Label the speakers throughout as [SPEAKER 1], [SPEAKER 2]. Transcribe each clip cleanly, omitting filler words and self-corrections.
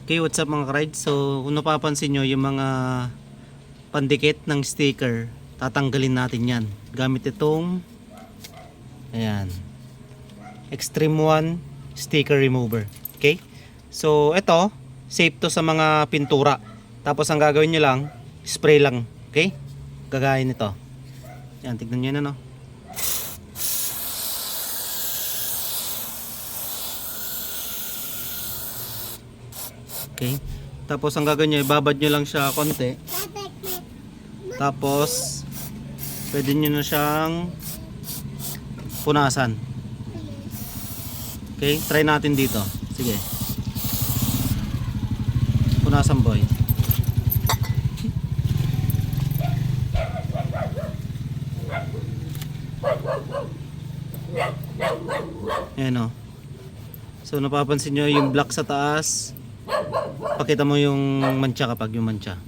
[SPEAKER 1] Okay, what's up mga ka-ride? So, kung napapansin nyo yung mga pandikit ng sticker, tatanggalin natin yan gamit itong ayan, Extreme One sticker remover. Okay? So, ito, safe to sa mga pintura. Tapos, ang gagawin nyo lang, spray lang. Okay? Gagaya nito. Yan, tignan nyo na, no? Okay. Tapos ang gagawin nyo, ibabad nyo lang siya konti. Tapos pwede nyo na siyang punasan. Okay, try natin dito. Sige. Punasan boy. Ayan o. So napapansin nyo yung black sa taas. Pakita mo yung mancha kapag yung mancha.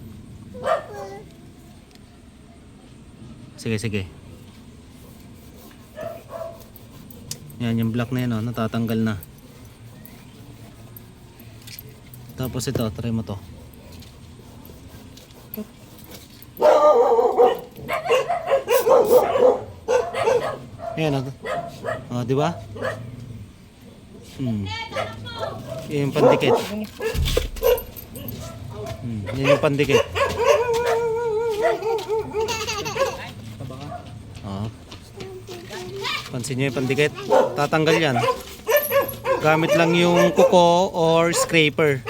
[SPEAKER 1] Sige, sige. Yan, yung black na yun, oh, natatanggal na. Tapos ito, try mo to. Ayan, oh, di ba? Yan yung pandikit. Yan yung pandikit. Oh. Pansin nyo yung pandikit? Tatanggal yan. Gamit lang yung kuko or scraper.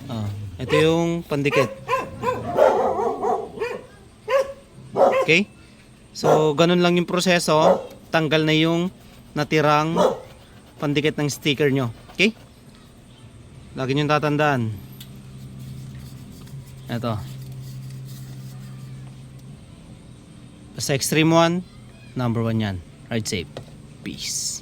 [SPEAKER 1] Oh. Ito yung pandikit. Okay? So, ganun lang yung proseso. Tanggal na yung natirang pandikit ng sticker nyo. Okay? Lagi nyo tatandaan. Ito. Sa Extreme One, number 1 yan. Ride safe. Peace.